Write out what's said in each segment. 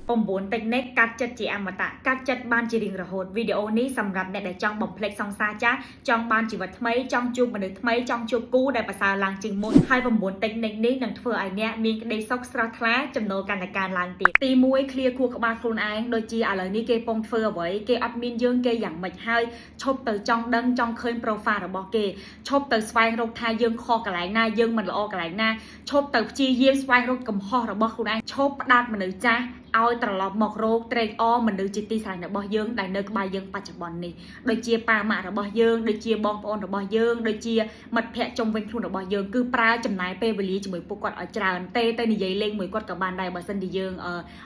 9 តិចនេះកាត់ចិត្តជាអមតៈកាត់ចិត្តបានជារៀងរហូតវីដេអូនេះសម្រាប់អ្នកដែលចង់បំភ្លេចសង្សារចាស់ចង់បានជីវិតថ្មីចង់ជួបមនុស្សថ្មីចង់ជួបគូដែលប្រសើរឡើងជាងមុនហើយ9 តិចនេះនឹងធ្វើឲ្យអ្នកមានក្តីសុខស្រស់ថ្លាចំណូលកាន់តែកើនឡើងទៀតទី1 clear ខួរក្បាលខ្លួនឯងដូចជាឥឡូវនេះគេពងធ្វើអ្វីគេអត់មានយើងគេយ៉ាងម៉េចហើយឈប់ទៅចង់ដឹងចង់ឃើញ profile របស់គេឈប់ទៅស្វែងរកថាយើងខុសកន្លែងណាយើងមិនល្អកន្លែងណាឈប់ទៅព្យាយាមស្វែងរកកំហុសរបស់ខ្លួនឯងឈប់ផ្ដាច់មនុស្សចាស់ឲ្យត្រឡប់មករកត្រេកអរមនុស្សជាទីស្រឡាញ់របស់យើងដែលនៅក្បែរយើងបច្ចុប្បន្ននេះដូចជាប៉ាម៉ាក់របស់យើងដូចជាបងប្អូនរបស់យើងដូចជាមិត្តភ័ក្តិជុំវិញខ្លួនរបស់យើងគឺប្រើចំណាយពេលវេលាជាមួយពួកគាត់ឲ្យច្រើនទៅនិយាយលេងមួយគាត់ក៏បានដែរបើសិនជាយើង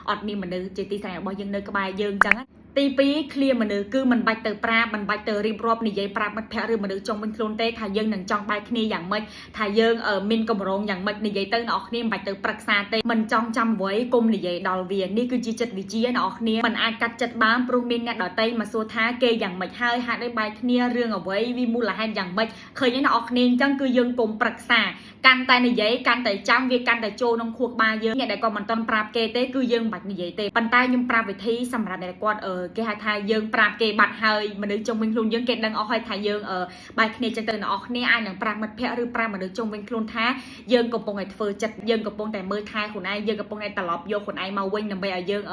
អត់មានមនុស្សជាទីស្រឡាញ់របស់យើងនៅក្បែរយើងអញ្ចឹងទី2 clear មនុស្សគឺមិនបាច់ទៅប្រាប់មិនបាច់ទៅរៀបរាប់និយាយប្រាប់មិត្តភ័ក្តិឬមនុស្សចុងវិញខ្លួនទេថាយើងនឹងចង់បែកគ្នាយ៉ាងម៉េចថាយើងមានកម្រងយ៉ាងម៉េចនិយាយទៅអ្នកនរគ្នាមិនបាច់ទៅប្រឹក្សាទេមិនចង់ចាំអ្វីគុំនិយាយដល់វានេះគឺជាចិត្តវិទ្យាអ្នកនរគ្នាមិនអាចកាត់ចិត្តបានព្រោះមានអ្នកដទៃមកសួរថាគេយ៉ាងម៉េចហើយហេតុអីបែកគ្នារឿងអ្វីវាមូលហេតុយ៉ាងម៉េចឃើញទេអ្នកនរគ្នាអញ្ចឹងគឺយើងគុំប្រឹក្សាកាន់តែនិយាយកាន់តែចាំវាកាន់តែចូលក្នុងខួរក្បាលយើងអ្នកដែលគាត់មិនតន់ប្រាប់គេទេគឺយើងមិនបាច់និយាយទេប៉ុន្តែខ្ញុំប្រាប់វិធីសម្រាប់អ្នកគាត់គេហៅថាយើងប្រាប់គេបាត់ហើយមនុស្សជុំវិញខ្លួនយើងគេដឹងអស់ហើយថាយើងបែកគ្នាចឹងទៅអ្នកនរគ្នាអាចនឹងប្រាប់មិត្តភ័ក្តិឬប្រាប់មនុស្សជុំវិញខ្លួនថាយើងកំពុងតែធ្វើចិត្តយើងកំពុងតែមើលថែខ្លួនឯងយើងកំពុងតែត្រឡប់យកខ្លួនឯងមកវិញដើម្បីឲ្យយើ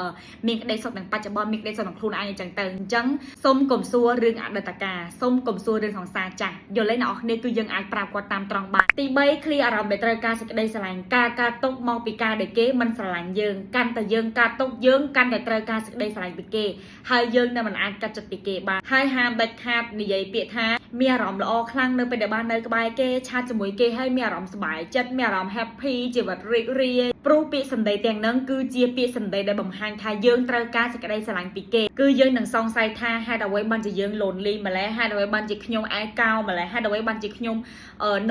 ងមានក្តីសុខនឹងបច្ចុប្បន្នមានក្តីសុខនឹងខ្លួនឯងចឹងទៅអញ្ចឹងសូមកុំសួររឿងអតីតកាលសូមកុំសួររឿងសង្សារចាស់យល់ទេអ្នកនរគ្នាគឺយើងអាចប្រាប់គាត់តាមត្រង់បានទី3 clear អារម្មណ៍ដែលត្រូវការសេចក្តីស្រឡាញ់ការទុកមកពីការដែលគេមិនស្រឡាញ់យើងកាន់តែយើងការទុកយើងកាន់តែត្រូវការសេចក្តីស្រឡាញ់ពីគេហើយយើងនៅមិនអាចកាត់ចិត្តពីគេបានហើយហាមដាច់ខាតនិយាយពាក្យថាមានអារម្មណ៍ល្អខ្លាំងនៅពេលដែលបាននៅក្បែរគេឆាតជាមួយគេហើយមានអារម្មណ៍សប្បាយចិត្តមានអារម្មណ៍ happy ជីវិតរីករាយព្រោះពាក្យសម្ដីទាំងហ្នឹងគឺជាពាក្យសម្ដីដែលបង្ហាញថាយើងត្រូវការសេចក្តីស្រឡាញ់ពីគេគឺយើងនឹងសង្ស័យថាហេតុអ្វីបានជាយើង lonely ម្ល៉េះហេតុអ្វីបានជាខ្ញុំឯកោម្ល៉េះហេតុអ្វីបានជាខ្ញុំ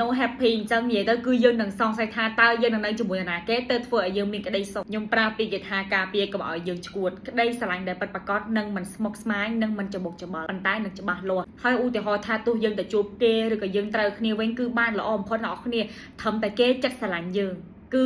no happy អញ្ចឹងនិយាយទៅគឺយើងនឹងសង្ស័យថាតើយើងនឹងនៅជាមួយនរណាគេទៅធ្វើឲ្យយើងមានក្តីសុខខ្ញុំប្រើពាក្យគេថាការពារកុំឲ្យយើងឈួតក្តីស្រឡាញ់ដែលពិតប្រាកដនឹងមិនស្មុគស្មាញនឹងមិនច្បុកច្បល់ប៉ុន្តែនឹងច្បាស់លាស់ហើយឧទាហរណ៍ថាទោះយើងទៅជួបគេឬក៏យើងត្រូវគ្នាវិញគឺបានល្អបំផុតអ្នកនរគ្នាត្រឹមតែគេចិត្តស្រឡាញ់យើងគ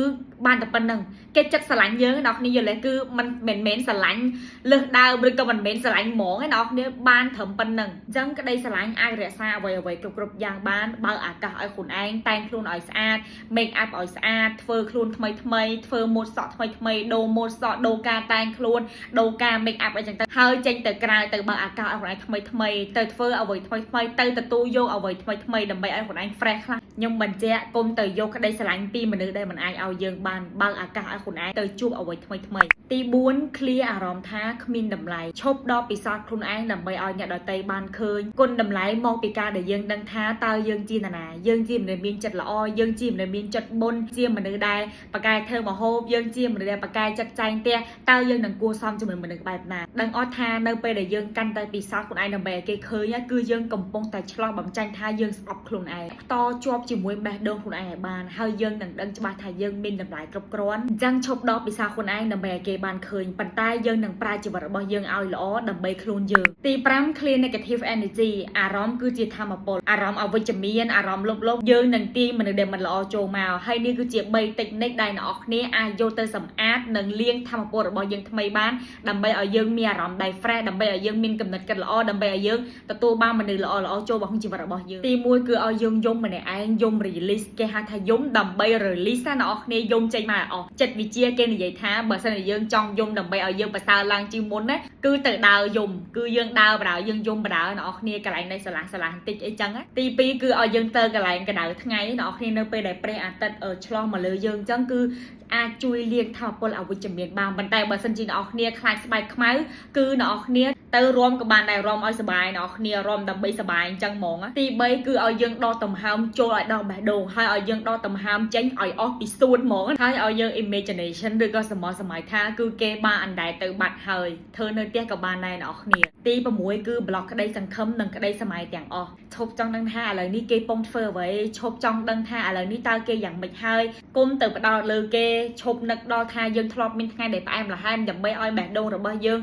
ឺបានតែប៉ុណ្្នឹងគេចិត្តស្រឡាញ់យើងអ្នកនរគ្នាយល់ទេគឺมันមិនមែនស្រឡាញ់លើសដើមឬក៏មិនមែនស្រឡាញ់ហ្មងឯអ្នកនរគ្នាបានត្រឹមប៉ុណ្្នឹងអញ្ចឹងក្តីស្រឡាញ់អាចរក្សាអ្វីគ្រប់យ៉ាងបានបើកឱកាសឲ្យខ្លួនឯងតែងខ្លួនឲ្យស្អាត make up ឲ្យស្អាតធ្វើខ្លួនថ្មីធ្វើម៉ូដសក់ថ្មីដូរម៉ូដសក់ដូរការតែងខ្លួនដូរការ make up អីចឹងទៅហើយចេញទៅក្រៅទៅបើកឱកាសឲ្យខ្លួនឯងថ្មីទៅធ្វើអ្វីថ្មីទៅទទួលយកអ្វីថ្មីដើម្បីឲ្យខ្លួនឯង fresh ខ្លះខ្ញុំបញ្ជាក់គុំទៅយកក្តីស្រឡាញ់ពីមនុស្សដែលមិនអាចឲ្យយើងបានបើកឱកាសឲ្យខ្លួនឯងទៅជួបអ្វីថ្មីទី4 clear អារម្មណ៍ថាគ្មានតម្លៃឈប់ដកពិសោធន៍ខ្លួនឯងដើម្បីឲ្យអ្នកដទៃបានឃើញគុណតម្លៃមកពីការដែលយើងដឹងថាតើយើងជានរណាយើងជាមនុស្សមានចិត្តល្អយើងជាមនុស្សមានចិត្តបុណ្យជាមនុស្សដែលបកកែធ្វើម្ហូបយើងជាមនុស្សដែលបកកែចាត់ចែងផ្ទះតើយើងនឹងគួរសមជាមួយមនុស្សបែបណាដឹងអត់ថានៅពេលដែលយើងកាន់តែពិសោធន៍ខ្លួនឯងដើម្បីឲ្យគេឃើញគឺយើងកំពុងតែឆ្លោះបំចាញ់ថាយើងស្អប់ខ្លួនឯងតជាប់ជាមួយបេះដូងខ្លួនឯងឲ្យបានហើយយើងនឹងដឹងច្បាស់ថាយើងមានតម្លៃគ្រប់គ្រាន់អញ្ចឹងឈប់ដកពិសោធន៍ខ្លួនឯងដើម្បីឲ្យគេបានឃើញប៉ុន្តែយើងនឹងប្រើជីវិតរបស់យើងឲ្យល្អដើម្បីខ្លួនយើងទី5 clear negative energy អារម្មណ៍គឺជាធម្មពលអារម្មណ៍អវិជ្ជមានអារម្មណ៍លុបយើងនឹងទាញមនុស្សដែលមិនល្អចូលមកហើយនេះគឺជា3 technique ដែលអ្នកនរគ្នាអាចយកទៅសម្អាតនិងលាងធម្មពលរបស់យើងថ្មីបានដើម្បីឲ្យយើងមានអារម្មណ៍ដែល fresh ដើម្បីឲ្យយើងមានគំនិតគិតល្អដើម្បីឲ្យយើងទទួលបានមនុស្សល្អចូលមកក្នុងជីវិតរបស់យើងទី1គឺឲ្យយើងយំម្នាក់ឯងយំ release គេហៅថាយំដើម្បី release ណាអ្នកនរគ្នាយំចេញមកអស់ចិត្តវិទ្យាគេនិយាយថាបើសិនជាយើងចង់យំដើម្បីឲ្យយើងប្រសើរឡើងជាងមុនណាគឺទៅដើរយំគឺយើងដើរបដើយើងយំបដើអ្នកនរគ្នាកន្លែងនៃស្រឡះបន្តិចអីចឹងទី2គឺឲ្យយើងទៅកន្លែងកណ្ដៅថ្ងៃអ្នកនរគ្នានៅពេលដែលព្រះអាទិត្យឆ្លុះមកលើយើងចឹងគឺអាចជួយលាងថាពលអវិជ្ជមានបានប៉ុន្តែបើសិនជាអ្នកនរគ្នាខ្លាចស្បែកខ្មៅគឺអ្នកនរគ្នាទៅរួមក៏បានដែររួមឲ្យសុបាយអ្នកនរគ្នារួមដើម្បីសុបាយអញ្ចឹងហ្មងទី3គឺឲ្យយើងដកដង្ហើមចូលឲ្យដល់បេះដូងហើយឲ្យយើងដកដង្ហើមចេញឲ្យអស់ពីសួនហ្មងហើយឲ្យយើង imagination ឬក៏សម័យថាគឺគេបានអណ្ដែតទៅបាត់ហើយធ្វើនៅផ្ទះក៏បានដែរអ្នកនរគ្នាទី6គឺ block ក្តីសង្ឃឹមនិងក្តីសម័យទាំងអស់ឈប់ចង់ដឹងថាឥឡូវនេះគេពងធ្វើអ្វីឈប់ចង់ដឹងថាឥឡូវនេះតើគេយ៉ាងម៉េចហើយគុំទៅផ្ដោតលើគេឈប់នឹកដល់ថាយើងធ្លាប់មានថ្ងៃដែលផ្អែមល្ហែមដើម្បីឲ្យបេះដូងរបស់យើ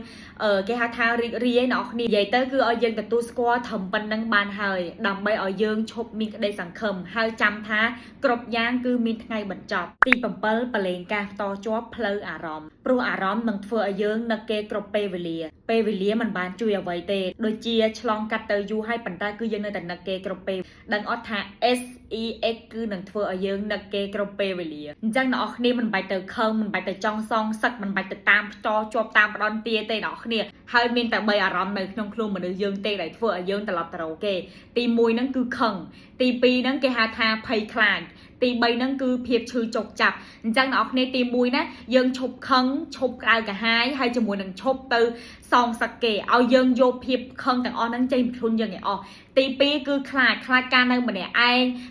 ងគេហៅថារីក รีเนาะนี่ใหญ่เตอคือเอายังแต่ตัวสควอทำปันนังบานเฮยดำใบเอายังชบมีได้สังคมเฮยจำท้ากรบย่างคือมีไงบรรจบตีปั๊มเปิลปะเลงกาต่อจอบเพลออารมณ์ปลัวอารมณ์นังเฟือเอายังนักเกกรบเปเวเลียมันบานจุยเอาไว้เตโดยเจียฉลองกัดเตยยูให้ปันตาคือยังในแต่นักเกกรบเปดังออทา SEX คือนังเฟือเอายังนักเกกรบเปเวเลียจังเนาะนี่มันใบเตยเคิงมันใบเตยจองซองสักมันใบเตยตามจอจบตามปอนเตียเตยเนาะเนี่ยให้มีแต่ใบอารมณ์ในขนมคลุมเหมือนยังเตยได้เฟือเอายังตลอดตลอดเกตีมวยนั่นคือเคิงตีปีนั่นเกหาทาไพคลานตีใบนั่นคือเพียบชื่อจกจับจังเนาะในตีมวยนะยังชบคังชบกลายกับหายให้จมูกนังชบเตอซองสเกเอายังโยเพียบคังแต่ออนั่งใจมันทุนยังไงอ๋อตีปีคือคลาดการนั่งมันเนี่ยไอ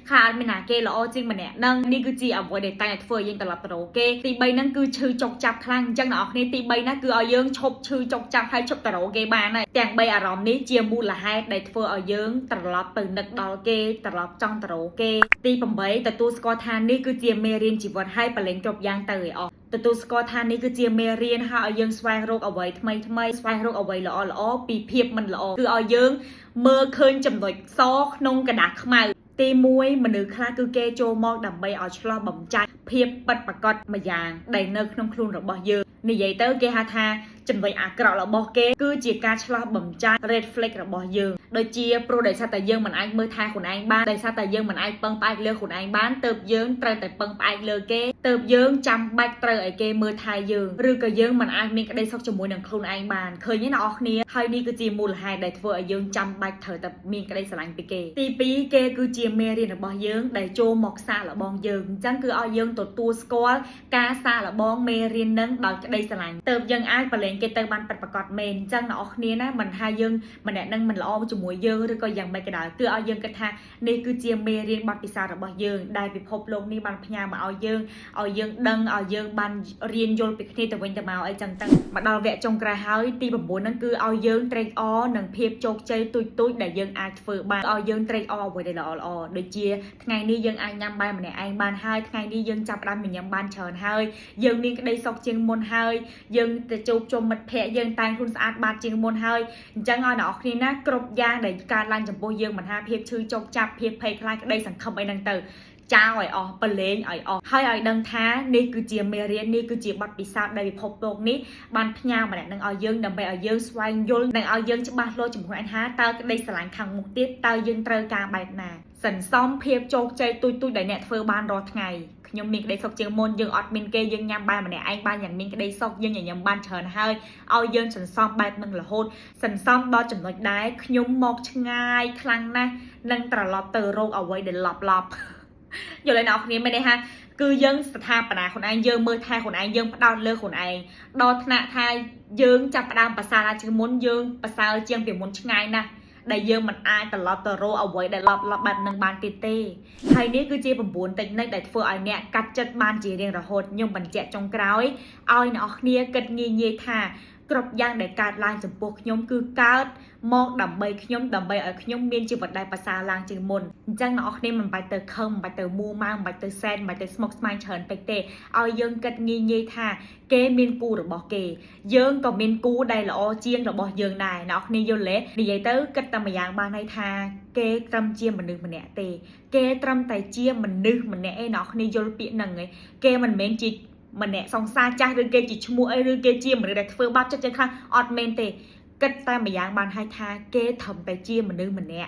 คลาดไม่หนาเกลอจริงมันเนี่ยนั่งนี่คือจีเอาไว้เด็กตายเฟื่อยังตลอดตลอดเกตีใบนั่นคือชื่อจกจับคลั่งจังเนาะในตีใบนั่นคือเอายังชบชื่อจกจับให้ชบตลอดเกบ้านเลยแต่งใบอารมณ์นี้เจียมูละให้ได้เฟื่อเอายังตลอดตื่นนักดอลเกตลอดจ้องตลอดเกตีปั๊มใบแต่ตัวสกอทานนี่คือเจียเมรินจีวัดให้ปะเล็งจบยางเตยออกแต่ตัวสกอทานนี่คือเจียเมรินค่ะเอายังสวายโรคเอาไว้ทำไมสวายโรคเอาไว้ละปีเพียบมันละคือเอายังเมื่อคืนจำนวนซอกนงกระดาษขมาตีมวยมันนึกคลาคือเกโจมอกดับใบเอาชลอบ่มใจเพียบปัดประกอบมายางได้เนิกน้ำคลุนระบเยอะในใหญ่เตอร์เกฮาทาจำนวนอากรระบเกคือจีการชลอบ่มใจเรดเฟล็กระบเยอะโดยเจียโปรได้ซาแต่ยังมันไอเมื่อทายคนไอบ้านได้ซาแต่ยังมันไอเปิงไปเลือกคนไอบ้านเติบยังเตยแต่เปิงไปเลือกเกเติบยังจำใบเตยไอเกเมื่อทายยังหรือก็ยังมันไอมีก็ได้ซอกจมูกหนังคลุนไอบ้านเคยเนี่ยนะออกนี้ไฮนี่คือจีมูลไฮได้เฟอร์ยังจำใบเธอแต่มีก็ได้สลายไปเกตีปีเกคือเจียเมรินระบยังได้โจมอกซาละบองยังจังคือเอายังตัวสกอลกาซาละบองเมรินนั้นได้ได้สลายเติบยังไอปะเลงเกเตอร์บันปัดประกอบเมนจังนะออกนี้นะมันหายังมันเนี่ยนั่งมันละอมจมูกยังหรือก็ยังไม่กระดาษคือเอายังกระทานี่คือเจียเมรินบัดปิศาจระบยังได้ไปพบโลกนี้บันพญามาเอายังดังเอายังบันเรียนโยนไปที่แต่วันแต่มาไอจังตั้งมาดาวแวะจงกระหายตีแบบบนนั่นคือเอายังเตรงอ้อหนังเพียบโจกใจตุยได้ยังไอเฟอร์บานเอายังเตรงอ้อไว้ได้ละอ้อโดยเจียไงนี่ยังไอยำบานมันเนี่ยไอบานให้ไงนี่ยังจับดันมันยำบานเฉินให้ยังมีได้ซอกเชียงมนให้ยังแต่จูบจมมัดแผลยังตายคุณสะอาดบานเชียงมนให้จังเอาหนอนี่นะกรบยางได้การลันจำโบยังมันหาเพียบชื่อโจกจับเพียบเพลคลายได้สังคมไอ้นังเตอจ้าอ่อยออกปเลงอ่อยออกให้อ่อยดังท้านี่คือเจียเมเรียนนี่คือเจียบัดปีศาจได้พบโลกนี้บันพญามาเนี่ยนังเอายังดังไปเอายังสวายยนนังเอายังจะบาโลจมูกอันฮะเตอได้สลายขังมุกติดเตอยังเตอการใบหนาสันซ้อมเพียบโจกใจตุยได้เนี่ยเฟอร์บานรอไงยังมีได้ซอกเจียงมนยังอดมินเกยังยำบานมาเนี่ยไอ้บ้านอย่างมีได้ซอกยังอย่างบ้านเชิญให้เอายังสันซ้อมแบบนึงละโหดสันซ้อมบอจนหมดได้ขยมมอกชงายคลังนะนังตลอดเตอโรคเอาไว้เดินหลับอยู่เลยนะคนนี้ไม่ได้ฮะคือยังสถาปนาคนไอ้ยังมือไทยคนไอ้ยังดาวเลือกคนไอ้ดอธนาไทยยังจับประดามภาษาราชมนยังภาษาเจียงเปียมนชงายนะได้ยังมันไอแต่ลอตเตอรี่เอาไว้ได้รอบแบบหนึ่งบานเต้ไทยนี้คือเจี๊ยบบุญแต่ในได้เฟอร์ไอเนี่ยกัดจัดบานจีเรียงระหดยังบันเจจงกร้อยเอาเนาะเนี่ยกัดเงี้ยท่ากรบย่างได้การลางจำพวกขยมคือการมองดับใบขยมดับใบไอขยมเมียนจีวัดได้ภาษาลางจีมนจังเนาะเนี่ยมันไปเตอเคิมไปเตอมูมังไปเตอเซนไปเตอสโมกสมายเฉินไปเตเอายังกัดเงี้ยท่าเกเมียนกูหรือบอกเกยังกับเมียนกูได้ละอเจียงหรือบอกยังได้เนาะเนี่ยโยเละดีเตอร์กัดตามอย่างบานให้ท่าเกตรำเจียมมันนึกมันเนี่ยเตเกตรำไตเจียมมันนึกมันเนี่ยไอเนาะเนี่ยโยเปียนังไงเกมันเมนจีมันเนี่ยสองซาจ้าหรือเกจิชมูไอหรือเกจิมหรือเด็กเฟอร์บับจะเจอข้างออดเมนเตกัดตามอย่างบานให้ท่าเกทำไตเจียมมันนึกมันเนี่ย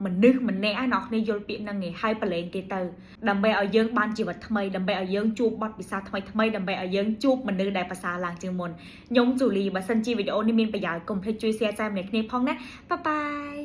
มันนึกมันเนี่ยไอ้นอกในโยนเปียนังไงให้ปลาเลงเกเตอร์ดำไปเอายังบานจีวัดทำไมดำไปเอายังจูบบัดปิศาจทำไมดำไปเอายังจูบมันนึกได้ภาษาลางจึงมนยงจุลีบัสันจีวิดีโอนี้มีประโยชน์กลมเพลจุยเซียใจเหมือนคลิปพ้องนะบ๊ายบาย